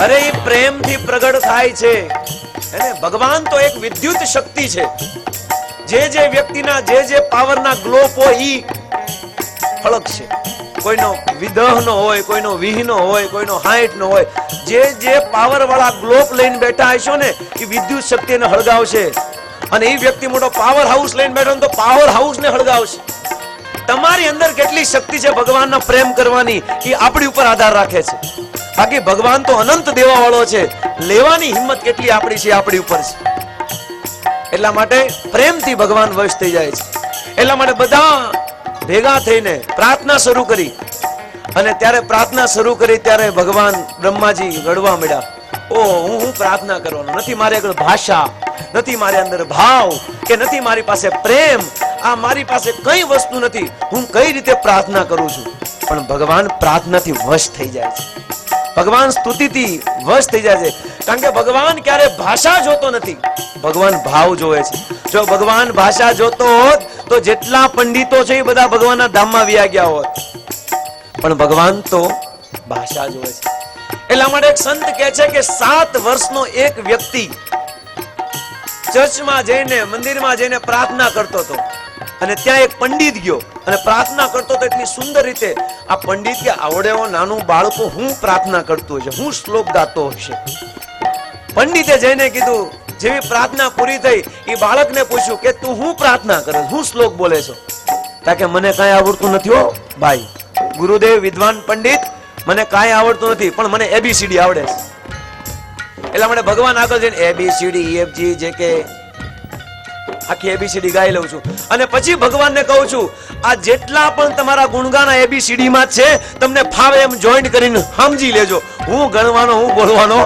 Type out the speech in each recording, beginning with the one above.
અરે એ પ્રેમથી પ્રગટ થાય છે. એને ભગવાન તો એક વિદ્યુત શક્તિ છે. જે વ્યક્તિના જે પાવરના ગ્લોપ હોય ઈ ફળક છે. કોઈનો વિદહનો હોય, કોઈનો વિહીનો હોય, કોઈનો હાઈટનો હોય. જે પાવર વાળા ગ્લોપ લઈને બેઠા હશો ને એ વિદ્યુત શક્તિને હળગાવશે. અને એ વ્યક્તિ મોટો પાવર હાઉસ લઈને બેઠો તો પાવર હાઉસ ને હળગાવશે. તમારી અંદર કેટલી શક્તિ છે ભગવાનનો પ્રેમ કરવાની એ આપણી ઉપર આધાર રાખે છે. બાકી ભગવાન તો અનંત દેવા વાળો છે. લેવાની હિંમત કેટલી આપણી છે આપણી ઉપર છે. એટલા માટે પ્રેમથી ભગવાન વશ થઈ જાય છે. એટલા માટે બધા ભેગા થઈને પ્રાર્થના શરૂ કરી. અને ત્યારે પ્રાર્થના શરૂ કરી ત્યારે ભગવાન બ્રહ્માજી રડવા મળ્યા. હું પ્રાર્થના કરવાનો નથી, મારી આગળ ભાષા નથી, મારી અંદર ભાવ કે નથી, મારી પાસે પ્રેમ, આ મારી પાસે કઈ વસ્તુ નથી. હું કઈ રીતે પ્રાર્થના કરું છું? પણ ભગવાન પ્રાર્થનાથી વશ થઈ જાય છે. ભગવાન સ્તુતિથી વશ થઈ જાય છે. કારણ કે ભગવાન ક્યારે ભાષા જોતો નથી, ભગવાન ભાવ જોવે છે. જો ભગવાન ભાષા જોતો હોત તો જેટલા પંડિતો છે એ બધા ભગવાનના ધામમાં વ્યા ગયા હોત. પણ ભગવાન તો ભાષા જોવે છે. એટલા માટે એક સંત કહે છે કે 7 વર્ષનો એક વ્યક્તિ ચર્ચમાં જઈને, મંદિરમાં જઈને પ્રાર્થના કરતો હતો. અને ત્યાં એક પંડિત ગયો અને પ્રાર્થના કરતો હતો એટલી સુંદર રીતે. આ પંડિત કે આવડેવો નાનું બાળકો હું પ્રાર્થના કરતો હશે, હું શ્લોક ગાતો હશે. પંડિતે જઈને કીધું, જેવી પ્રાર્થના પૂરી થઈ એ બાળકને પૂછ્યું કે તું હું પ્રાર્થના કરે, હું શ્લોક બોલે છો? તાકે મને કાંઈ આવડતું નથી હો ભાઈ, ગુરુદેવ વિદ્વાન પંડિત, મને કાંઈ આવડતું નથી, પણ મને એબીસીડી આવડે છે. એટલા માટે ભગવાન આગળ જઈને એબીસીડી EFG જે કે આખી એબીસીડી ગાઈ લઉં છું. અને પછી ભગવાનને કહું છું આ જેટલા પણ તમારા ગુણગાન એબીસીડી માં છે તમને ફાવે એમ જોઈન્ટ કરીને સમજી લેજો. હું ગણવાનો, હું બોલવાનો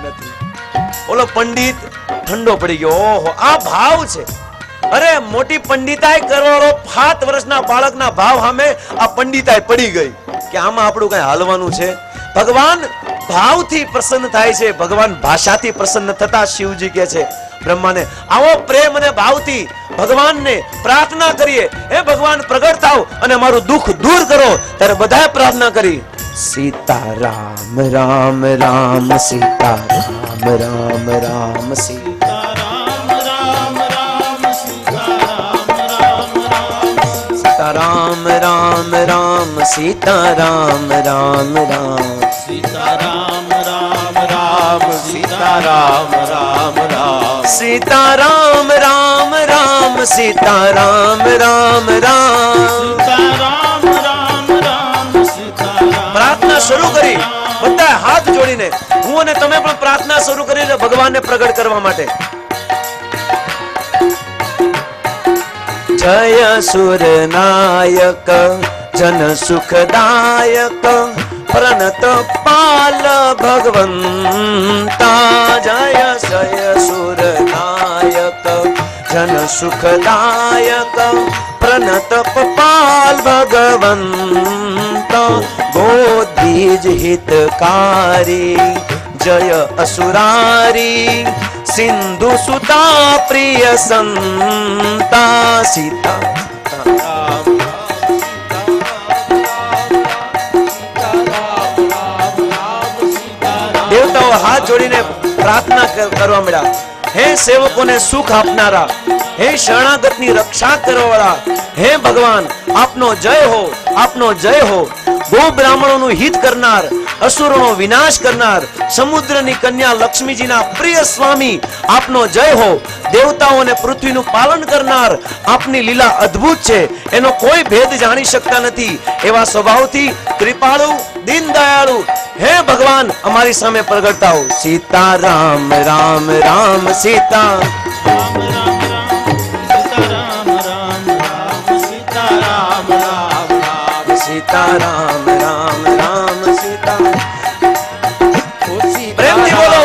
નથી. ઓલો પંડિત ઠંડો પડી ગયો. ઓહો, આ ભાવ છે. અરે મોટી પંડિતાઈ કરવાળો 7 વર્ષના બાળકના ભાવ સામે આ પંડિતાઈ પડી ગઈ કે આમાં આપણું કઈ હાલવાનું છે. ભગવાન ભાવથી પ્રસન્ન થાય છે, ભગવાન ભાષાથી પ્રસન્ન થતા શિવજી કહે છે બ્રહ્માને, આવો પ્રેમ અને ભાવથી ભગવાનને પ્રાર્થના કરીએ. હે ભગવાન પ્રગટ થાવ અને મારું દુઃખ દૂર કરો. ત્યારે બધાએ પ્રાર્થના કરી, સીતારામ રામ રામ સીતારામ રામ રામ સીતારામ રામ રામ સીતારામ રામ રામ સીતારામ રામ રામ સીતારામ રામ રામ સીતારામ રામ રામ સીતારામ રામ રામ સીતારામ રામ રામ સીતારામ રામ રામ સીતારામ. પ્રાર્થના શરૂ કરી બધા હાથ જોડીને. હું અને તમે પણ પ્રાર્થના શરૂ કરી ભગવાનને પ્રગટ કરવા માટે. જય સુરનાયક જન સુખદાયક પ્रणत पाल भगवंता. जय जय सुरनायक जन सुखदायक प्रणत पाल भगवंता. गोदीज हितकारी जय असुरारी सिंधु सुता प्रिय संता. सीता દેવતાઓ હાથ જોડીને પ્રાર્થના કરવા મળ્યા. હે સેવકોને સુખ આપનારા, હે શરણાગતની રક્ષા કરવાવાળા, હે ભગવાન આપનો જય હો, આપનો જય હો. ગો બ્રાહ્મણોનું હિત કરનાર, અસુરોનો વિનાશ કરનાર, સમુદ્રની કન્યા લક્ષ્મીજીના પ્રિય સ્વામી આપનો જય હો. દેવતાઓ અને પૃથ્વીનું પાલન કરનાર આપની લીલા અદ્ભુત છે, એનો કોઈ ભેદ જાણી શકતા નથી. એવા સ્વભાવથી કૃપાળુ, દીન દયાળુ હે ભગવાન અમારી સામે પ્રગટતા હો. સીતારામ રામ રામ સીતા રામ રામ રામ સીતારામ રામ રામ સીતારામ રામ રામ. સીતારામ રામ રામ સીતા. પ્રેમથી બોલો.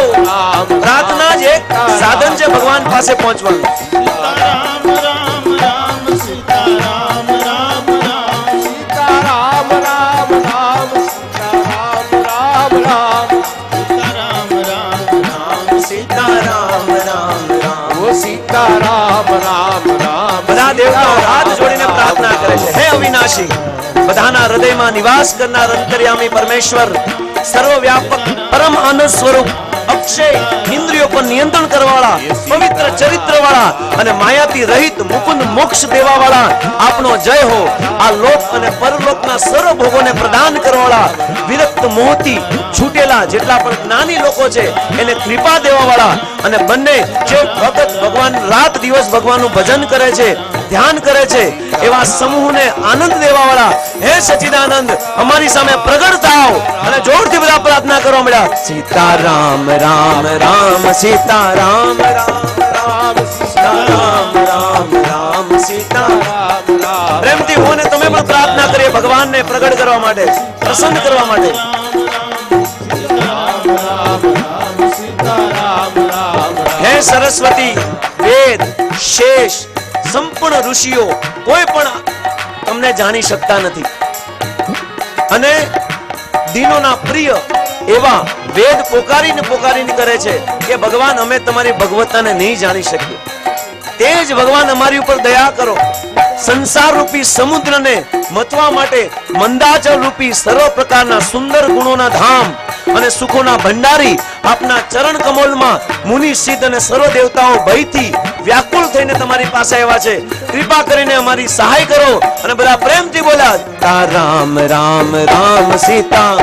પ્રાર્થના જ એક સાધન છે ભગવાન પાસે પહોંચવાનું. સીતારામ રામ રામ સીતારામ રામ રામ સીતારામ રામ રામ સીતારામ રામ રામ સીતારામ રામ રામ સીતારામ રામ રામ. ઓ સીતારામ રામ રામ. બધા દેવતાઓ હાથ જોડીને પ્રાર્થના કરે છે, હે અવિનાશી બધાના હૃદયમાં નિવાસ કરનાર અંતર્યામી પરમેશ્વર, સર્વવ્યાપક પરમ આનંદ સ્વરૂપ, અક્ષય, ઇન્દ્રિયો પર નિયંત્રણ કરવાવાળા, પવિત્ર ચરિત્ર વાળા અને માયાથી રહિત મુકુંદ મોક્ષ દેવા વાળા આપનો જય હો. આ લોક અને પરલોકના સર્વ ભોગોને પ્રદાન કરવાવાળા, વિરક્ત મોહથી છૂટેલા જેટલા પણ જ્ઞાની લોકો છે એને કૃપા દેવા વાળા, અને બંને જે ભગત ભગવાન રાત દિવસ ભગવાનનું ભજન કરે છે, ધ્યાન કરે છે, એવા સમૂહને આનંદ દેવા વાળા હે સચ્ચિદાનંદ, અમારી સામે પ્રગટ થાઓ. અને જોરથી બધા પ્રાર્થના કરવા મળ્યા, સીતારામ રામ રામ સીતારામ રામ રામ સીતારામ રામ રામ સીતારામ રામ. પ્રેમથી હું અને તમે પણ પ્રાર્થના કરીએ ભગવાનને પ્રગટ કરવા માટે, પ્રસન્ન કરવા માટે. હે સરસ્વતી, વેદ, શેષ, સંપૂર્ણ ઋષિઓ કોઈ પણ તમને જાણી શકતા નથી, અને દીનોના પ્રિય એવા વેદ પોકારીને કરે છે કે ભગવાન અમે તમારી ભગવત્તાને નહીં જાણી શકીએ, તે જ ભગવાન અમારી ઉપર દયા કરો. સંસાર રૂપી સમુદ્રને મથવા માટે મંદાચલ રૂપી સર્વ પ્રકારના સુંદર ગુણોના ધામ અને સુખોના ભંડારી આપના ચરણ કમલમાં મુનિ સિદ્ધ અને સર્વ દેવતાઓ ભયથી વ્યાકુળ થઈને તમારી પાસે આવ્યા છે. કૃપા કરીને અમારી સહાય કરો. અને બધા પ્રેમથી બોલ્યા, રામ રામ રામ સીતા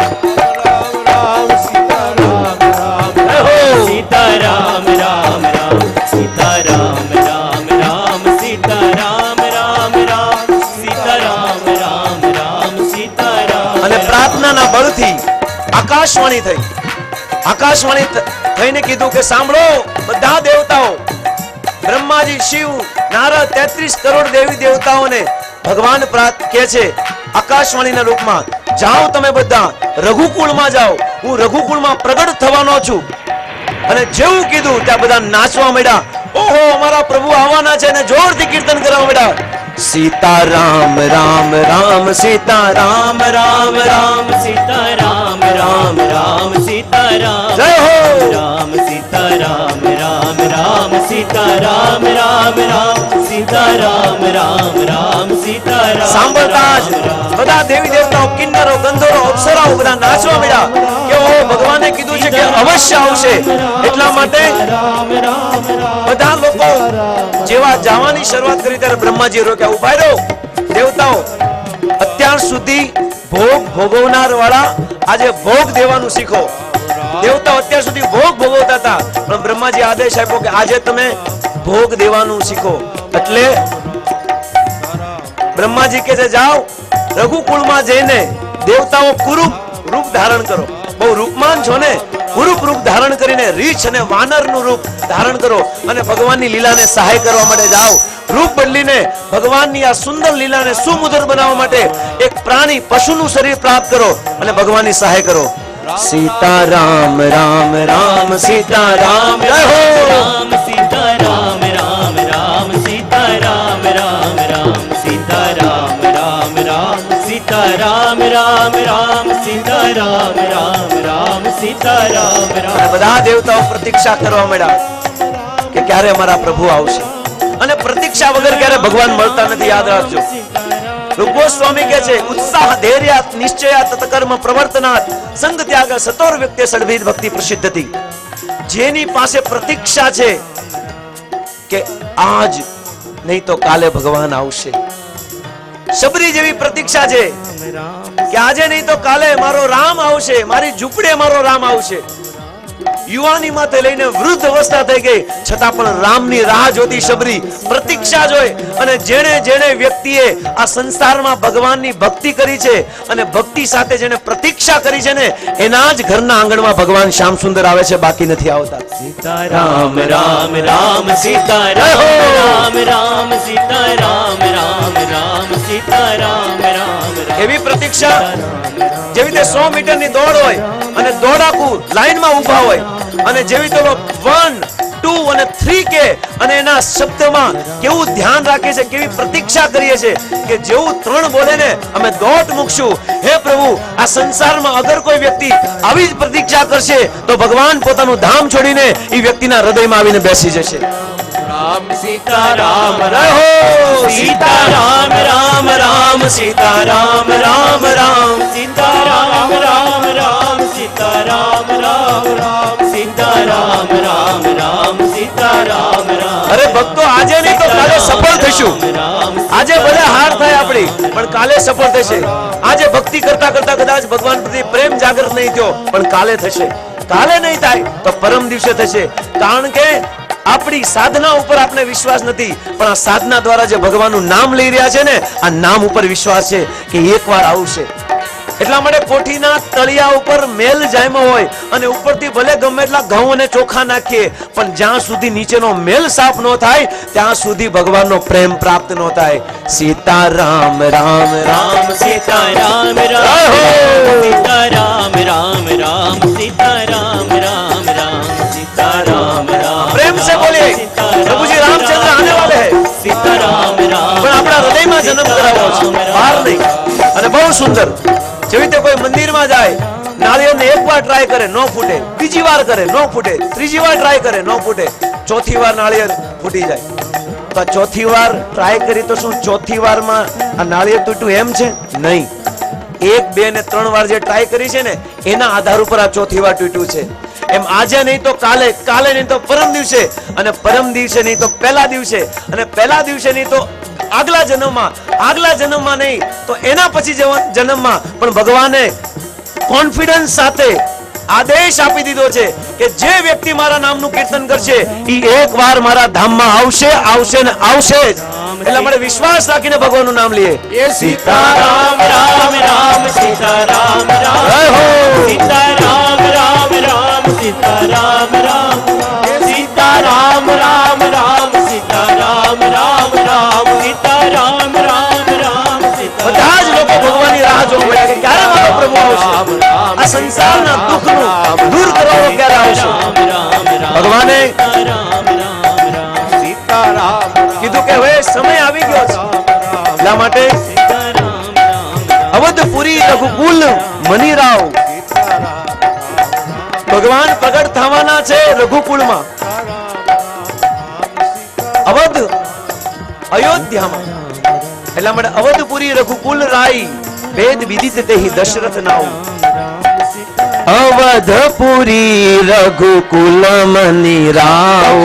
રામ સીતારામ રામ સીતારામ રામ રામ સીતારામ રામ રામ સીતારામ રામ રામ સીતારામ રામ રામ સીતારામ. અને પ્રાર્થનાના બળથી આકાશવાણી થઈ. આકાશવાણી થઈને કીધું કે સાંભળો બધા દેવતાઓ, બ્રહ્માજી, શિવ, નારદ, 33 કરોડ દેવી દેવતાઓને ભગવાન કહે છે આકાશવાણીના રૂપમાં, જાઓ તમે બધા રઘુકુળમાં જાઓ, હું રઘુકુળમાં પ્રગટ થવાનો છું. અને જેવું કીધું ત્યાં બધા નાચવા માંડ્યા. ઓહો, અમારા પ્રભુ આવવાના છે, અને જોરથી કીર્તન કરવા માંડ્યા, સીતારામ રામ રામ સીતારામ રામ રામ સીતારામ રામ રામ સીતારામ જય હો. રામ સીતારામ રામ રામ સીતારામ રામ રામ સીતારામ રામ રામ સીતારામ. સાંભળતા જ બધા દેવી દેવતાઓ, કિન્નરો, ગંધર્વો, અપ્સરાઓ બધા નાચવા મળ્યા કે ઓહો, ભગવાને કીધું છે કે અવશ્ય આવશે. એટલા માટે બધા લોકો જેવા જવાની શરૂઆત કરી ત્યારે બ્રહ્માજી રોક્યા, ઉભા રહો દેવતાઓ, અત્યાર સુધી ભોગ ભોગવનાર વાળા આજે ભોગ દેવાનું શીખો. દેવતાઓ અત્યાર સુધી ભોગ ભોગવતા હતા, પણ બ્રહ્માજી આદેશ આપ્યો કે આજે તમે ભોગ દેવાનું શીખો. એટલે બ્રહ્માજી કહે છે, જાઓ રઘુકુળમાં જઈને દેવતાઓ કુરૂપ રૂપ ધારણ કરો. બહુ રૂપમાન છો ને, કુરૂપ રૂપ ધારણ કરીને રીછ અને વાનરનું રૂપ ધારણ કરો અને ભગવાનની લીલાને સહાય કરવા માટે જાઓ. રૂપ બદલીને ભગવાનની આ સુંદર લીલાને સુમધુર બનાવવા માટે એક પ્રાણી, પશુનું શરીર પ્રાપ્ત કરો અને ભગવાનની સહાય કરો. સીતારામ રામ રામ સીતારામ જય હો. રામ સીતારામ રામ રામ સીતારામ રામ રામ સીતારામ રામ રામ સીતારામ રામ રામ સીતારામ રામ રામ સીતારામ રામ. અને બધા દેવતાઓ પ્રતીક્ષા કરવા માંડ્યા કે ક્યારે અમારા પ્રભુ આવશે. અને પ્રતીક્ષા વગર ક્યારે ભગવાન મળતા નથી, યાદ રાખજો. રૂપગોસ્વામી કહે છે, ઉત્સાહ ધૈર્યાત નિશ્ચયાત તત્કર્મ પ્રવર્તનાત સંગ ત્યાગ સતોર વ્યક્તિ સડભીર ભક્તિ પ્રસિદ્ધ હતી. જેની પાસે પ્રતીક્ષા છે કે આજ નહીં તો કાલે ભગવાન આવશે, શબરી જેવી પ્રતીક્ષા છે કે આજે નહીં તો કાલે મારો રામ આવશે, મારી ઝૂંપડે મારો રામ આવશે. યુવાનીમાં થી લઈને વૃદ્ધ અવસ્થા થઈ ગઈ છતાં પણ રામની રાહ જોતી શબરી પ્રતીક્ષા જોઈ. અને જેણે જેણે વ્યક્તિએ આ સંસારમાં ભગવાનની ભક્તિ કરી છે અને ભક્તિ સાથે જેણે પ્રતીક્ષા કરી છે ને, એના જ ઘરના આંગણમાં ભગવાન શ્યામ સુંદર આવે છે, બાકી નથી આવતા. સીતારામ રામ રામ સીતારામ રામ રામ સીતારામ રામ રામ સીતારામ રામ. એવી પ્રતીક્ષા જેવી રીતે 100 મીટરની દોડ હોય અને દોડાકુ લાઈનમાં ઊભા હોય, અને જેવી તો 1, 2 અને 3 કે અને એના શબ્દમાં કેવું ધ્યાન રાખે છે, કેવી પ્રતીક્ષા કરીએ છે કે જેવું 3 બોલે ને અમે દોટ મૂકશું. હે પ્રભુ, આ સંસારમાં અગર કોઈ વ્યક્તિ આવી જ પ્રતીક્ષા કરશે તો ભગવાન પોતાનું ધામ છોડીને એ વ્યક્તિના હૃદયમાં આવીને બેસી જશે. રામ સીતારામ રહો सीताराम राम राम सीताराम राम राम सीताराम राम राम सीताराम राम राम सीताराम राम राम सीताराम राम અરે ભક્તો આજે નહીં તો કાલે સફળ થશું. આજે ભલે હાર થાય આપણી, પણ કાલે સફળ થશે. આજે ભક્તિ કરતા કરતા કદાચ ભગવાન પ્રત્યે પ્રેમ જાગૃત નહીં થયો, પણ કાલે થશે. કાલે નહીં થાય તો પરમ દિવસે થશે. કારણ કે આપણી સાધના ઉપર આપણે વિશ્વાસ નથી, પણ આ સાધના દ્વારા જે ભગવાનનું નામ લઈ રહ્યા છે ને, આ નામ ઉપર વિશ્વાસ છે કે એકવાર આવશે. એટલા માટે કોઠીના તળિયા ઉપર મેલ જામ્યો હોય અને ઉપરથી ભલે ગમે એટલા ઘઉં અને ચોખા નાખીએ, પણ જ્યાં સુધી નીચેનો મેલ સાફ ન થાય ત્યાં સુધી ભગવાનનો પ્રેમ પ્રાપ્ત ન થાય. સીતારામ રામ રામ सीताराम राम सीताराम राम राम सीताराम राम राम सीताराम राम प्रेम से बोलिए, प्रभु जी रामचंद्र आने वाले हैं. सीताराम राम પણ આપણા હૃદયમાં જન્મ કરાવવો છે, બહાર નહીં. અને બહુ સુંદર, જેવી રીતે કોઈ મંદિરમાં જાય, નાળિયેરને એકવાર ટ્રાય કરે ન ફૂટે, બીજી વાર કરે ન ફૂટે, ત્રીજી વાર ટ્રાય કરે ન ફૂટે, ચોથી વાર નાળિયેર ફૂટી જાય. તો આ ચોથી વાર ટ્રાય કરી તો શું ચોથી વારમાં આ નાળિયેર તૂટ્યું એમ છે? નહીં. 1, 2 ને 3 વાર જે ટ્રાય કરી છે ને, એના આધાર ઉપર આ ચોથી વાર તૂટ્યું છે. એમ આજે નહીં તો કાલે, કાલે નહીં તો પરમ દિવસે, અને પરમ દિવસે નહીં તો પહેલા દિવસે, અને પહેલા દિવસે નહીં તો આગલા જન્મમાં, આગલા જન્મમાં નહીં તો એના પછી જન્મમાં પણ ભગવાને કોન્ફિડન્સ સાથે આદેશ આપી દીધો છે કે જે વ્યક્તિ મારા નામનું કીર્તન કરશે એ એકવાર મારા ધામમાં આવશે, આવશે ને આવશે જ. એટલા માટે વિશ્વાસ રાખીને ભગવાનનું નામ લઈએ. એ સીતારામ राम राम सीताराम राम રહો. सीताराम राम राम सीताराम राम सीताराम राम राम सीताराम राम राम सीताराम राम राम બધા જ લોકો ભગવાનની રાહ જોવા મળ્યા કે ક્યારે મારો પ્રભુ આવશે, આ સંસારના દુઃખનું દૂર કરવાનો ક્યારે આવશે. ભગવાને સીતારામ કીધું કે હવે સમય આવી ગયો છે. એટલા માટે અવધપુરી રઘુકુલ મનીરાવ ભગવાન પ્રગટ થવાના છે રઘુકુળમાં, અવધ અયોધ્યામાં. એટલા માટે અવધપુરી રઘુકુલ રાઈ વેદ વિદિત તેહી દશરથ નાઉ. અવધપુરી રઘુકુલ મનીરાવ,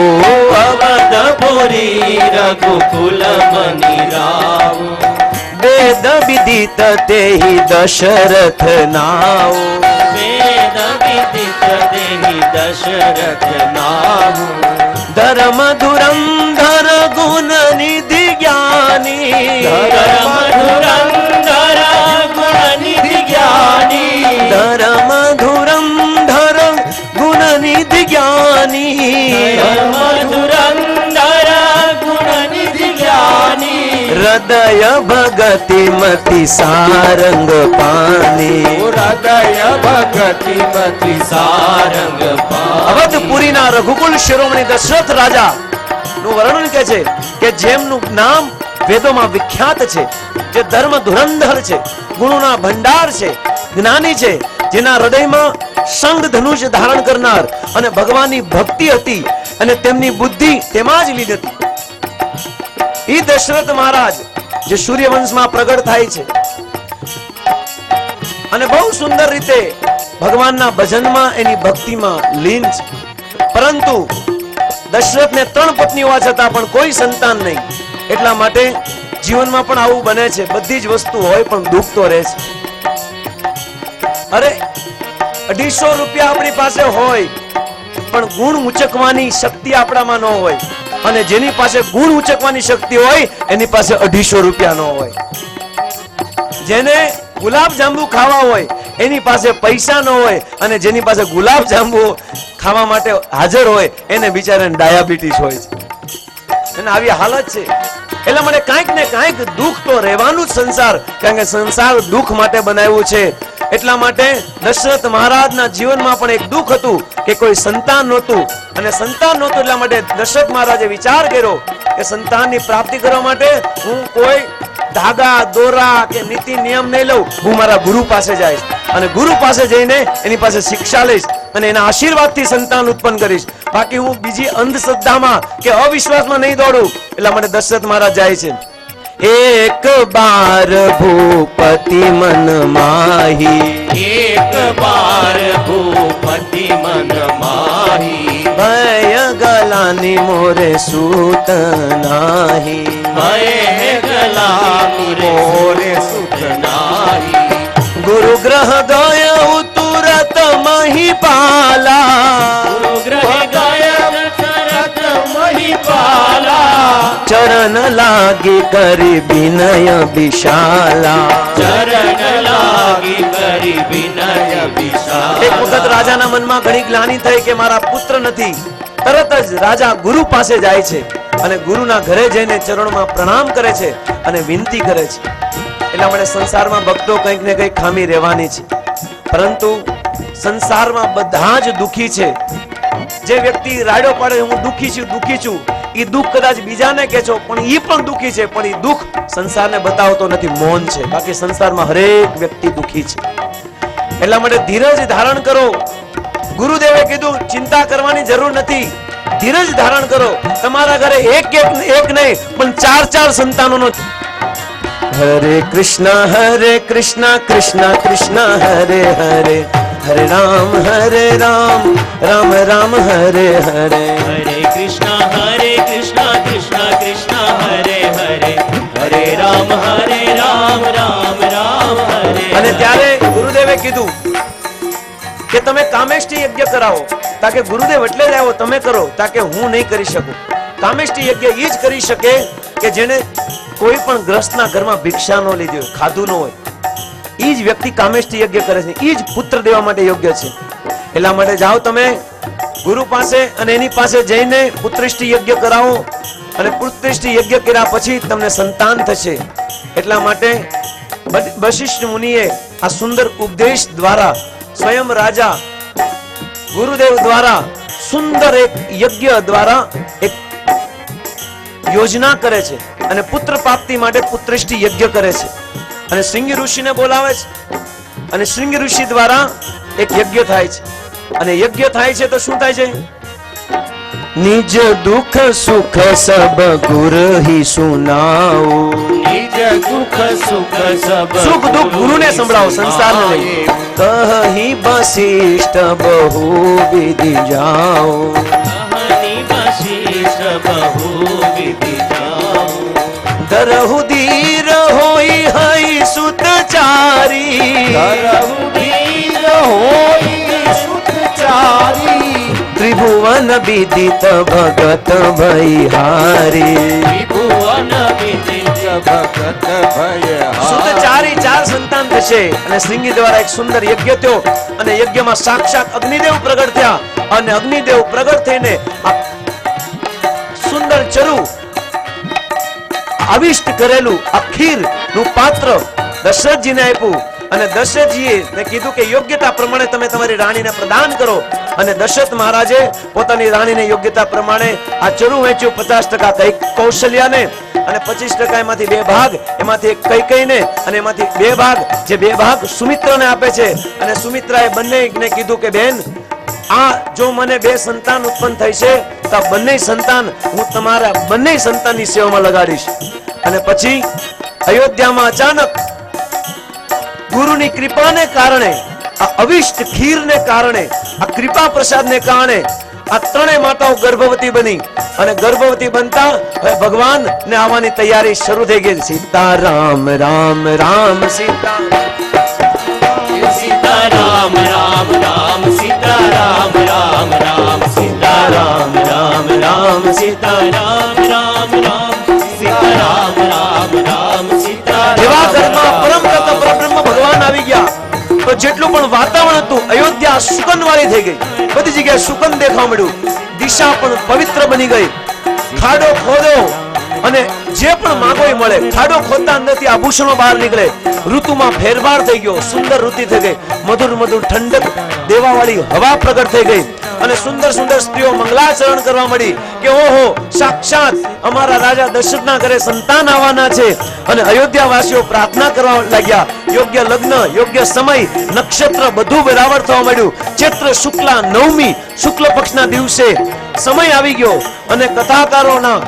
अवधपुरी रघुकुल मनिराव વેદ વિદિત તેહી દશરથ નાઉ. वेद विदित देहि दशरथ नाम ધર્મ ધુરંધર ગુણ નિધિ જ્ઞાની, धर्म धुरंधर गुण निधि ज्ञानी ધર્મ ધુરંધર ગુણ નિધિ જ્ઞાની. धर्म धुरंधर गुण निधि ज्ञानी હૃદય ભગતિ મતિ સારંગ પાની. હૃદય ભગતિ મતિ सारंग અવધપુરીના રઘુકુલ શિરોમણી દશરથ રાજા નું વર્ણન કે છે કે જેમનું નામ વેદોમાં વિખ્યાત છે, જે ધર્મ ધુરંધર છે, ગુણોના ભંડાર છે, જ્ઞાની છે, જેના હૃદયમાં શંખ ધનુષ ધારણ કરનાર અને ભગવાનની ભક્તિ હતી અને તેમની બુદ્ધિ તેમાં જ લીધી હતી. ઈ દશરથ મહારાજ જે સૂર્યવંશમાં પ્રગટ થાય છે અને બહુ સુંદર રીતે ભગવાનના ભજનમાં એની ભક્તિમાં લીન છે. પરંતુ દશરથને 3 પત્ની હોવા છતાં પણ કોઈ સંતાન નહીં. એટલા માટે જીવનમાં પણ આવું બને છે, બધી જ વસ્તુ હોય પણ દુઃખ તો રહે છે. અરે 250 રૂપિયા આપણી પાસે હોય પણ ગુણ ઉચકવાની શક્તિ આપણામાં ન હોય, અને જેની પાસે ગુણ ઉચકવાની શક્તિ હોય એની પાસે 250 રૂપિયા ન હોય. જેને ગુલાબ જાંબુ ખાવા હોય એની પાસે પૈસા ન હોય, અને જેની પાસે ગુલાબ જાંબુ ખાવા માટે હાજર હોય એને બિચારાને ડાયાબિટીસ હોય છે. અને આવી હાલત છે. એટલા માટે કાંઈક ને કાંઈક દુઃખ તો રહેવાનું જ સંસાર, કારણ કે સંસાર દુઃખ માટે બનાવ્યું છે. એટલા માટે દશરથ મહારાજના જીવનમાં પણ એક દુઃખ હતું કે કોઈ સંતાન નહોતું, અને સંતાન નહોતું એટલા માટે દશરથ મહારાજે વિચાર કર્યો કે સંતાનની પ્રાપ્તિ કરવા માટે હું કોઈ ધાગા દોરા કે નીતિ નિયમ નહીં લઉં, હું મારા ગુરુ પાસે જઈશ. અને ગુરુ પાસે જઈને એની પાસે શિક્ષા લઈશ અને એના આશીર્વાદથી સંતાન ઉત્પન્ન કરીશ. બાકી હું બીજી અંધશ્રદ્ધામાં કે અવિશ્વાસમાં નહીં દોડું. એટલા માટે દશરથ મહારાજ જાય છે. એક બાર ભૂપતિ મન માહી, એક બાર ભૂપતિ મન માહી, ભય ગલાની મોરે સૂત નાહી, ભય ગલાની મોરે સુખ નાહી, ગુરુ ગ્રહ ગયો તુરત મહીપાલા, ગુરુગ્રહ ગયા તરત મહિપાલા, ચરણ લાગી કરી વિનય વિશાલા. ચરણ લાગી કરી વિનય વિશાલા. એક વખત રાજાના મનમાં ઘણી ગ્લાનિ થઈ કે મારા પુત્ર નથી. તરત જ રાજા ગુરુ પાસે જાય છે અને ગુરુના ઘરે જઈને ચરણોમાં પ્રણામ કરે છે અને વિનંતી કરે છે. એટલા માટે સંસારમાં ભક્તો કંઈક ને કંઈક ખામી રહેવાની છે, પરંતુ સંસારમાં બધા જ દુખી છે. જે વ્યક્તિ રાડો પાડે હું દુખી છું, એ દુઃખ કદાચ બીજાને કહે છો પણ એ પણ દુખી છે, પણ એ દુઃખ સંસારને બતાવતો નથી, મૌન છે. બાકી સંસારમાં હરેક વ્યક્તિ દુખી છે. એટલા માટે ધીરજ ધારણ કરો. ગુરુદેવે કીધું ચિંતા કરવાની જરૂર નથી, ધીરજ ધારણ કરો. તમારા ઘરે એક નહીં પણ ચાર સંતાનોનો. હરે કૃષ્ણ કૃષ્ણ કૃષ્ણ હરે હરે, હરે રામ રામ રામ હરે હરે. હરે કૃષ્ણ કૃષ્ણ કૃષ્ણ હરે હરે, હરે રામ રામ રામ હરે. અને ત્યારે ગુરુદેવે કીધું કે તમે કામેષ્ટી યજ્ઞ કરાવો. તાકે ગુરુદેવ એટલે જ આવ્યો, તમે કરો, તાકે હું નહીં કરી શકું. કામેષ્ટી યજ્ઞ એ જ કરી શકે કે જેને કોઈ પણ ગ્રસ્તના ઘરમાં ભિક્ષા ન લીધી હોય, ખાધું ન હોય, એ જ વ્યક્તિ કામેષ્ટી યજ્ઞ કરે છે. એ જ પુત્ર દેવા માટે યોગ્ય છે. એટલા માટે જાઓ તમે ગુરુ પાસે અને એની પાસે જઈને પુત્રેષ્ટી યજ્ઞ કરાવો અને પુત્રેષ્ટી યજ્ઞ કર્યા પછી તમને સંતાન થશે. એટલા માટે વશિષ્ઠ મુનિએ આ સુંદર ઉપદેશ દ્વારા સ્વયં રાજા ગુરુદેવ દ્વારા સુંદર એક યજ્ઞ દ્વારા એક યોજના કરે છે અને પુત્ર પ્રાપ્તિ માટે પુત્રેષ્ટી યજ્ઞ કરે છે. અને શૃંગી ઋષિને બોલાવે છે અને શૃંગી ઋષિ દ્વારા એક યજ્ઞ થાય છે. અને યજ્ઞ થાય છે તો શું થાય છે? નિજ દુઃખ સુખ સબ ગુર હી સુનાઓ. નિજ દુઃખ સુખ સબ સુખ દુઃખ ગુરુને સંભળાવો, સંસારને નહીં. કહી વશિષ્ઠ બહુ વિધિ જાઓ, કહની વશિષ્ઠ બહુ વિધિ જાઓ, ધરહુ ધીર હોઈ હઈ સુતચારી, ધરહુ ધીર હોઈ સુતચારી, ત્રિભુવન વિદિત ભગત ભૈહારી. ત્રિભુવન વિદિત ભગત ભયહારી. સુતચારી 4 સંતાન થશે. અને શૃંગી દ્વારા એક સુંદર યજ્ઞ થયો અને યજ્ઞમાં સાક્ષાત અગ્નિદેવ પ્રગટ થયા અને અગ્નિદેવ પ્રગટ થઈને આ સુંદર ચરુ અવિષ્ટ કરેલું આ ખીર નું પાત્ર દશરથજીને આપ્યું અને દશરથજીએ કીધું કે યોગ્યતા પ્રમાણે તમે તમારી રાણીને પ્રદાન કરો. અને દશરથ મહારાજે પોતાની રાણીને યોગ્યતા પ્રમાણે આ ચરુ વેચ્યું 50% કૌશલ્યાને અને 25% એમાંથી 2 ભાગ એમાંથી એક કૈકેયીને અને એમાંથી 2 ભાગ જે 2 ભાગ સુમિત્રાને આપે છે. અને સુમિત્રાએ બંનેને કીધું કે બેન આ જો મને 2 સંતાન ઉત્પન્ન થઈ છે તો બંને સંતાન હું તમારા બંને સંતાનની સેવામાં લગાડીશ. અને પછી અયોધ્યામાં અચાનક ગુરુની કૃપાને કારણે આ અવિષ્ટ ખીરને કારણે આ કૃપા પ્રસાદને કારણે આ ત્રણેય માતાઓ ગર્ભવતી બની અને ગર્ભવતી બનતા હવે ભગવાન ને આવવાની તૈયારી શરૂ થઈ ગઈ. સીતા રામ રામ રામ સીતા, સીતા રામ રામ રામ સીતા રામ રામ રામ સીતા રામ રામ રામ સીતા રામ રામ રામ સીતા રામ રામ રામ સીતા એવા ઘરમાં પરમ તત્વ પરબ્રહ્મ ભગવાન આવી ગયા તો જેટલું પણ વાતાવરણ હતું અયોધ્યા સુગંધવાળી થઈ ગઈ. બધી જગ્યાએ સુગંધ દેખાવા મળ્યું. દિશા પણ પવિત્ર બની ગઈ. ખાડો ખોદો અને જે પણ માંગો એ મળે. ખાડો ખોદતા અંદરથી આભૂષણો બહાર નીકળે. ઋતુમાં ફેરફાર થઈ ગયો. સુંદર ઋતુ થઈ ગઈ. મધુર મધુર ઠંડક દેવાવાળી હવા પ્રગટ થઈ ગઈ. અને સુંદર સુંદર સ્ત્રીઓ મંગલાચરણ કરવા મળી કે ઓહો સાક્ષાત અમારા રાજા દશરથના ઘરે સંતાન આવવાના છે. અને અયોધ્યાવાસીઓ પ્રાર્થના કરવા લાગ્યા. યોગ્ય લગ્ન, યોગ્ય સમય, નક્ષત્ર બધું બરાબર થવા માંડ્યું. ચૈત્ર શુક્લા નવમી શુક્લ પક્ષના દિવસે સમય આવી ગયો અને કથાકારોના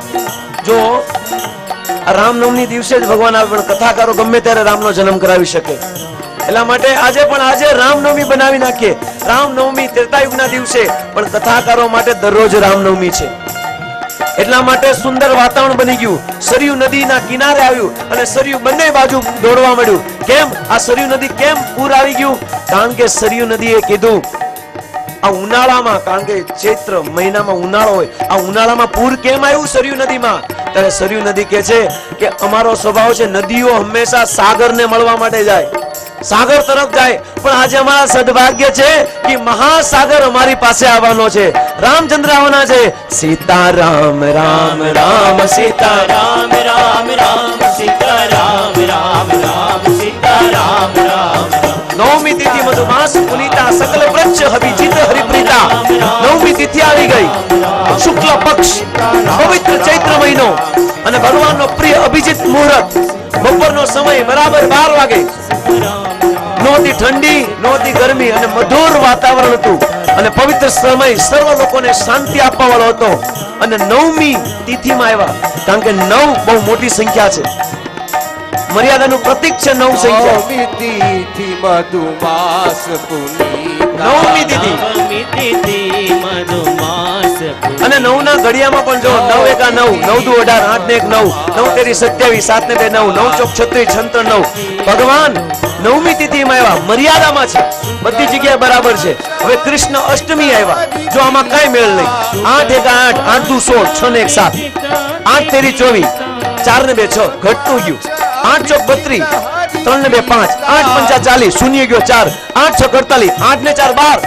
જો રામનવમી દિવસે જ ભગવાન આવે, પણ કથાકારો ગમે ત્યારે રામનો જન્મ કરાવી શકે. એટલા માટે આજે રામનવમી બનાવી નાખીએ. રામનવમી ત્રેતાયુગના દિવસે, પણ કથાકારો માટે દરરોજ રામનવમી છે. એટલા માટે સુંદર વાતાવરણ બની ગયું. સરયુ નદીના કિનારે આવ્યું અને સરયુ બંને બાજુ દોડવા મળ્યું. કેમ આ સરયુ નદી કેમ પૂર આવી ગયું? કારણ કે સરયુ નદીએ કીધું આ ઉનાળામાં, કારણ કે ચૈત્ર મહિનામાં ઉનાળો હોય, આ ઉનાળામાં પૂર કેમ આવ્યું સરયુ નદીમાં? ત્યારે સરયુ નદી કહે છે કે અમારો સ્વભાવ છે નદીઓ હંમેશા સાગરને મળવા માટે જાય, સાગર તરફ જાય. પણ આજે અમારા સદભાગ્ય છે કે મહાસાગર અમારી પાસે આવવાનો છે. રામચંદ્ર આવવાના છે. સીતારામ રામ રામ સીતારામ રામ રામ સીતારામ રામ રામ સીતારામ રામ નવમી તિથિ મધુમાસ પુનિતા સકલ વૃક્ષ અભિજીત હરિપ્રીતા. નવમી તિથિ આવી ગઈ. શુક્લ પક્ષ પવિત્ર ચૈત્ર મહિનો અને ભગવાનનો પ્રિય અભિજીત મુહૂર્ત. બપોરનો સમય બરાબર 12 વાગે. નહોતી ઠંડી, નહોતી ગરમી અને મધુર વાતાવરણ હતું. અને પવિત્ર સમય સર્વ લોકોને શાંતિ આપવા વાળો હતો. અને નવમી તિથિમાં આવ્યા, કારણ કે 9 બહુ મોટી સંખ્યા છે. મર્યાદાનું પ્રતીક છે 9 સંખ્યા. નવમી તિથિ મધુમાસ પુનીતા. નવમી તિથિ અને 9 ના ઘડિયામાં પણ જો 9 એકા 9, 9 દુ 18, 8 ને 1 9, 9 તેરી 27, 7 ને 2 9, 9 ચોક 36, છંત્ર 9. ભગવાન નવમી તિથિમાં આવ્યા, મર્યાદામાં છે, બધી જગ્યાએ બરાબર છે. હવે કૃષ્ણ અષ્ટમી આવ્યા, જો આમાં કઈ મેળ નહીં. 8 એકા 8, 8 દુ 16, 6 ને 1 7, 8 તેરી 24, 4 ને 2 6, ઘટતું ગયું. 8 ચોક 32, 3 ને 2 5, 8 પંચા 40, શૂન્ય ગયો 4, 8 6 48, 8 ને 4 12.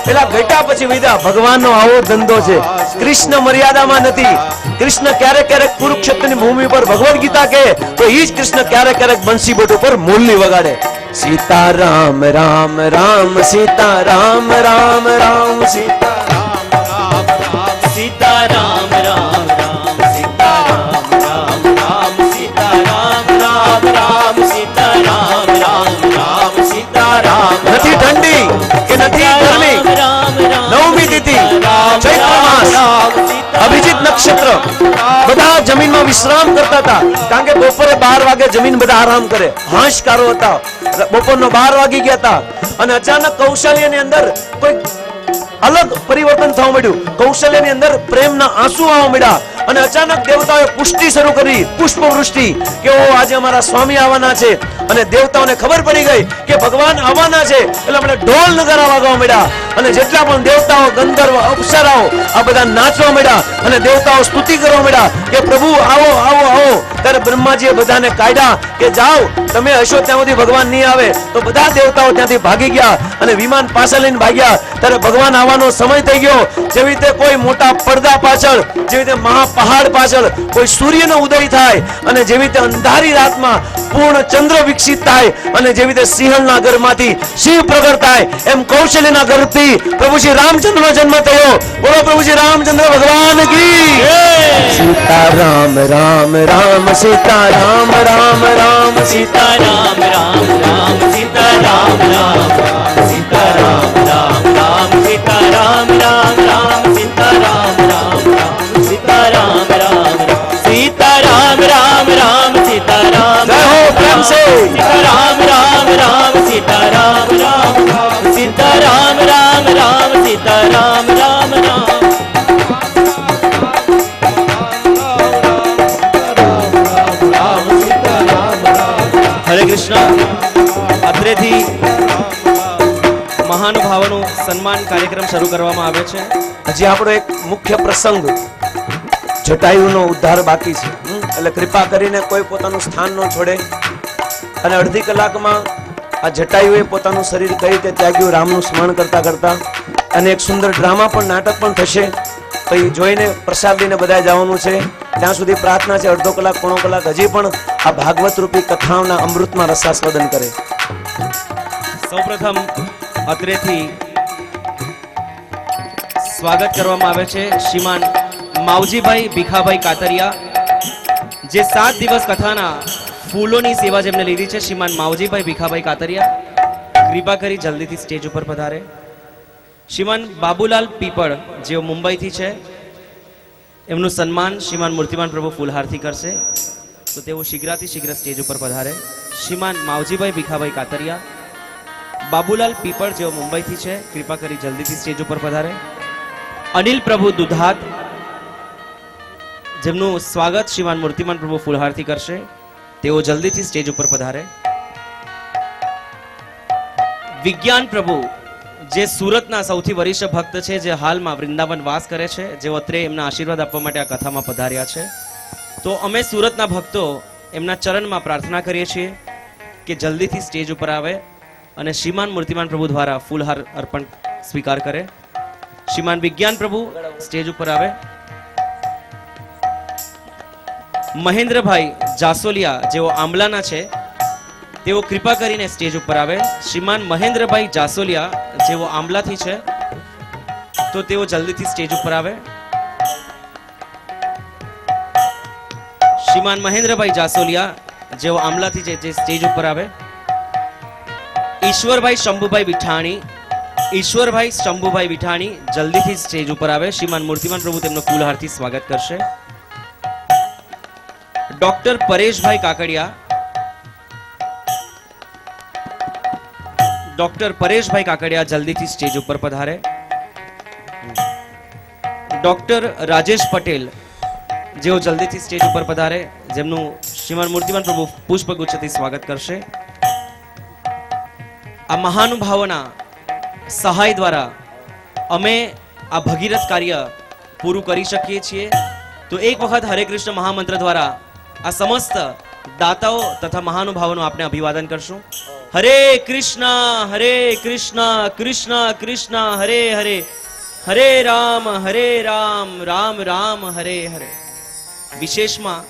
પેલા ઘટા પછી વિદા. ભગવાનનો આવો ધંધો છે. કૃષ્ણ મર્યાદામાં નથી. કૃષ્ણ ક્યારેક ક્યારેક કુરુક્ષેત્રની ભૂમિ પર ભગવદ ગીતા કહે તો ઈ જ કૃષ્ણ ક્યારેક ક્યારેક બંસી બોટ ઉપર મુરલી વગાડે. સીતારામ રામ રામ સીતારામ રામ રામ સીતારામ સીતારામ રામ રામ સીતારામ રામ રામ સીતારામ રામ રામ સીતારામ રામ રામ સીતારામ. નથી ઠંડી કે નથી ગરમી. નવમી તિથિ ચૈત્ર માસ, અભિજીત નક્ષત્ર. બધા જમીનમાં વિશ્રામ કરતા હતા, કારણ કે બપોરે 12 વાગે જમીન બધા આરામ કરે. હાશકારો હતા. બપોરનો 12 વાગી ગયા હતા અને અચાનક કૌશલ્યની અંદર કોઈ અલગ પરિવર્તન થવા માંડ્યું. કૌશલ્યની અંદર પ્રેમના આંસુ આવવા માંડ્યા અને અચાનક દેવતાઓએ પુષ્ટિ શરૂ કરી, પુષ્પવૃષ્ટિ કે ઓ આજે અમારા સ્વામી આવવાના છે. અને દેવતાઓને ખબર પડી ગઈ કે ભગવાન આવવાના છે, એટલે આપણે ઢોલ નગારા વાગવા માંડ્યા. અને જેટલા પણ દેવતાઓ, ગંધર્વ, અપ્સરાઓ આ બધા નાચવા માંડ્યા અને દેવતાઓ સ્તુતિ કરવા માંડ્યા કે પ્રભુ આવો આવો આવો. ત્યારે બ્રહ્માજીએ બધાને કાઢ્યા કે જાઓ, તમે હશો ત્યાં સુધી ભગવાન નહીં આવે. તો બધા દેવતાઓ ત્યાંથી ભાગી ગયા અને વિમાન પાસે લઈને ભાગ્યા. ત્યારે ભગવાન આવવાનો સમય થઈ ગયો. જેવી રીતે કોઈ મોટા પડદા પાછળ, જેવી રીતે મહાપહાડ પાછળ કોઈ સૂર્યનો ઉદય થાય અને જેવી રીતે અંધારી રાતમાં પૂર્ણ ચંદ્ર વિકસિત થાય અને જેવી રીતે સિંહણના ઘરમાંથી સિંહ પ્રગટ થાય, એમ કૌશલ્યના ઘરથી પ્રભુ શ્રી રામચંદ્રનો જન્મ થયો. બોલો પ્રભુ શ્રી રામચંદ્ર ભગવાન કી સીતારામ રામ રામ સીતારામ રામ રામ સીતારામ રામ રામ સીતારામ રામ રામ સીતારામ રામ રામ સીતારામ રામ રામ સીતારામ રામ રામ સીતારામ રામ સીતારામ રામ રામ સીતારામ. જય હો પ્રેમ સે. સીતારામ રામ રામ સીતારામ રામ સીતારામ રામ રામ સીતારામ રામ રામ. હરે કૃષ્ણ. અત્રેથી મહાનુભાવોનું સન્માન કાર્યક્રમ શરૂ કરવામાં આવે છે. હજી આપણો એક મુખ્ય પ્રસંગ જટાયુનો ઉદ્ધાર બાકી છે. એટલે કૃપા કરીને કોઈ પોતાનું સ્થાન ન છોડે. અને અડધી કલાકમાં આ જટાયુએ પોતાનું શરીર કઈ રીતે ત્યાગ્યું રામનું સ્મરણ કરતા કરતા. અને એક સુંદર ડ્રામા પણ, નાટક પણ થશે. તો એ જોઈને પ્રસાદ લઈને બધા જવાનું છે. ત્યાં સુધી પ્રાર્થના છે અડધો કલાક, પોણો કલાક હજી પણ આ ભાગવત રૂપી કથાઓના અમૃતમાં રસાસ્વાદન કરે. સૌપ્રથમ અત્રેથી સ્વાગત કરવામાં આવે છે શ્રીમાન માવજીભાઈ ભીખાભાઈ કાતરિયા, જે 7 દિવસ કથાના ફૂલોની સેવા જેમને લીધી છે. શ્રીમાન માવજીભાઈ ભીખાભાઈ કાતરિયા કૃપા કરી જલ્દીથી સ્ટેજ ઉપર પધારે. શ્રીમાન બાબુલાલ પીપળ જેઓ મુંબઈથી છે, એમનું સન્માન શ્રીમાન મૂર્તિમાન પ્રભુ ફૂલહારથી કરશે, તો તેઓ શીઘ્રાથી શીઘ્ર સ્ટેજ ઉપર પધારે. શ્રીમાન માવજીભાઈ ભીખાભાઈ કાતરિયા, બાબુલાલ પીપળ જેઓ મુંબઈથી છે, કૃપા કરી જલ્દીથી સ્ટેજ ઉપર પધારે. અનિલ પ્રભુ દુધાત, જેમનું સ્વાગત શ્રીમાન મૂર્તિમાન પ્રભુ ફૂલહારથી કરશે, તેઓ જલ્દીથી સ્ટેજ ઉપર પધારે. વિજ્ઞાન પ્રભુ, જે સુરતના સૌથી વરિષ્ઠ ભક્ત છે, જે હાલમાં વૃંદાવન વાસ કરે છે, જેઓ અત્રે એમના આશીર્વાદ આપવા માટે આ કથામાં પધાર્યા છે, તો અમે સુરતના ભક્તો એમના ચરણમાં પ્રાર્થના કરીએ છીએ કે જલ્દીથી સ્ટેજ ઉપર આવે અને શ્રીમાન મૂર્તિમાન પ્રભુ દ્વારા ફૂલહાર અર્પણ સ્વીકાર કરે. શ્રીમાન વિજ્ઞાન પ્રભુ સ્ટેજ ઉપર આવે. મહેન્દ્રભાઈ જાસોલિયા, જેઓ આંબલાના છે, તેઓ કૃપા કરીને સ્ટેજ ઉપર આવે. શ્રીમાન મહેન્દ્રભાઈ જાસોલિયા, જેઓ આંબલાથી છે, તો તેઓ જલ્દીથી સ્ટેજ ઉપર આવે. શ્રીમાન મહેન્દ્રભાઈ જાસોલિયા, જેઓ આંબલાથી છે, જે સ્ટેજ ઉપર આવે. ઈશ્વરભાઈ શંભુભાઈ વિઠાણી, ઈશ્વરભાઈ શંભુભાઈ વિઠાણી જલ્દીથી સ્ટેજ ઉપર આવે. શ્રીમાન મૂર્તિમાન પ્રભુ તેમનું ફૂલહારથી સ્વાગત કરશે. ડોક્ટર પરેશભાઈ કાકડિયા, ડોક્ટર પરેશભાઈ કાકડિયા જલ્દીથી સ્ટેજ ઉપર પધારે. ડોક્ટર રાજેશ પટેલ, જેઓ જલ્દીથી સ્ટેજ ઉપર પધારે, જેમનું શ્રીમાન મૂર્તિમાન પ્રભુ પુષ્પગુચ્છથી સ્વાગત કરશે. આ મહાનુભાવોના સહાય દ્વારા અમે આ ભગીરથ કાર્ય પૂરું કરી શકીએ છીએ. તો એક વખત હરે કૃષ્ણ મહામંત્ર દ્વારા આ સમસ્ત દાતાઓ તથા મહાનુભાવોનું આપણે અભિવાદન કરશું. હરે કૃષ્ણ કૃષ્ણ કૃષ્ણ હરે હરે, હરે રામ રામ રામ હરે હરે. વિશેષમાં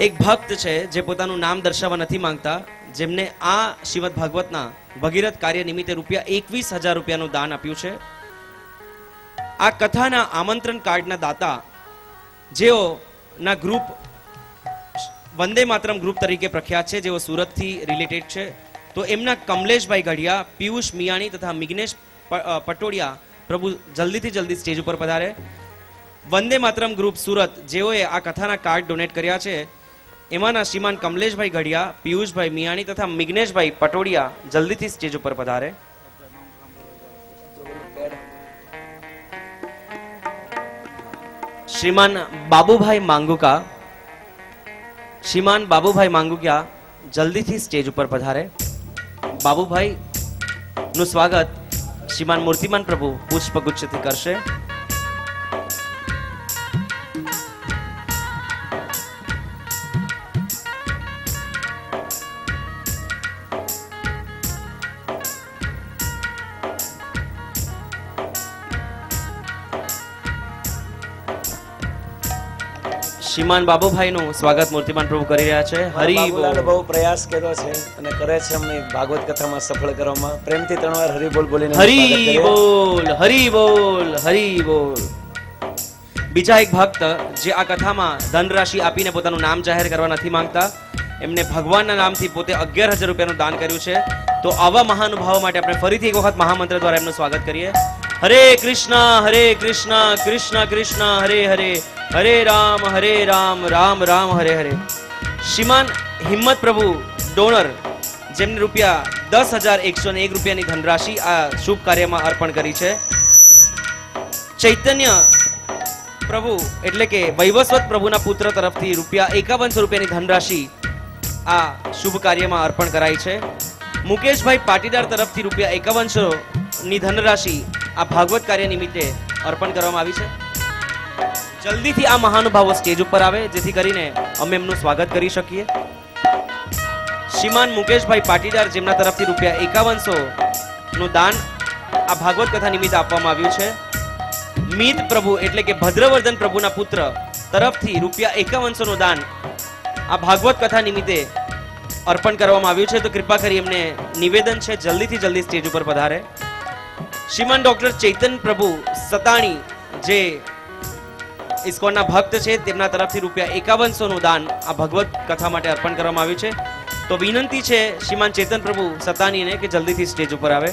એક ભક્ત છે જે પોતાનું નામ દર્શાવવા નથી માંગતા, જેમને આ શ્રીમદ ભાગવતના ભગીરથ કાર્ય નિમિત્તે ₹21,000 દાન આપ્યું છે. આ કથાના આમંત્રણ કાર્ડના દાતા, જેઓના ગ્રુપ વંદે માતરમ ગ્રુપ તરીકે પ્રખ્યાત છે, જેઓ સુરતથી રિલેટેડ છે, તો એમના કમલેશભાઈ ગઢિયા, પિયુષ મિયાણી તથા મિગ્નેશ પટોડિયા પ્રભુ જલ્દી સ્ટેજ ઉપર પધારે. વંદે માતરમ ગ્રુપ સુરત, જેઓએ આ કથાના કાર્ડ ડોનેટ કર્યા છે, એમાંના શ્રીમાન કમલેશભાઈ ગઢિયા, પિયુષભાઈ મિયાણી તથા મિગ્નેશભાઈ પટોડિયા જલ્દીથી સ્ટેજ ઉપર પધારે. શ્રીમાન બાબુભાઈ માંગુકા, શ્રીમાન બાબુભાઈ માંગુકિયા જલ્દીથી સ્ટેજ ઉપર પધારે. બાબુભાઈ નું સ્વાગત શ્રીમાન મૂર્તિમાન પ્રભુ પુષ્પગુચ્છથી કરશે. શ્રીમાન બાબુભાઈનું સ્વાગત મૂર્તિમાન પ્રભુ કરી રહ્યા છે. હરિ બોલ. બહુ પ્રયાસ કર્યો છે અને કરે છે અમને ભાગવત કથામાં સફળ કરવામાં. પ્રેમથી 3 વાર હરિ બોલ બોલીને હરિ બોલ, હરિ બોલ, હરિ બોલ. બીજા એક ભક્ત જે આ કથામાં ધનરાશિ આપીને પોતાનું નામ જાહેર કરવા નથી માંગતા, એમને ભગવાનના નામથી પોતે ₹11,000 દાન કર્યું છે. તો આવા મહાનુભાવો માટે આપણે ફરીથી એક વખત મહામંત્ર દ્વારા એમનું સ્વાગત કરીએ. હરે કૃષ્ણ કૃષ્ણ કૃષ્ણ હરે હરે, હરે રામ રામ રામ હરે હરે. શ્રીમાન હિંમત પ્રભુ ડોનર, જેમને ₹10,101 ધનરાશિ આ શુભ કાર્યમાં અર્પણ કરી છે. ચૈતન્ય પ્રભુ એટલે કે વૈવસ્વત પ્રભુના પુત્ર તરફથી ₹5100 ધનરાશિ આ શુભ કાર્યમાં અર્પણ કરાઈ છે. મુકેશભાઈ પાટીદાર તરફથી ₹5100 ધનરાશિ આ ભાગવત કાર્ય નિમિત્તે અર્પણ કરવામાં આવી છે. જલ્દીથી આ મહાનુભાવો સ્ટેજ ઉપર આવે, જેથી કરીને અમે એમનું સ્વાગત કરી શકીએ. શ્રીમાન મુકેશભાઈ પાટીદાર, જેમના તરફથી ₹5100 દાન આ ભાગવત કથા નિમિત્તે આપવામાં આવ્યું છે. મીત પ્રભુ એટલે કે ભદ્રવર્ધન પ્રભુના પુત્ર તરફથી ₹5100 દાન આ ભાગવત કથા નિમિત્તે અર્પણ કરવામાં આવ્યું છે. તો કૃપા કરી એમને નિવેદન છે જલ્દી સ્ટેજ ઉપર પધારે. શ્રીમાન ડોક્ટર ચૈતન પ્રભુ સતાણી જે ઇસ્કોનના ભક્ત છે તેમના તરફથી ₹5100 નું દાન આ ભગવત કથા માટે અર્પણ કરવામાં આવ્યું છે. તો વિનંતી છે શ્રીમાન ચેતન પ્રભુ સતાનીને કે જલ્દીથી સ્ટેજ ઉપર આવે.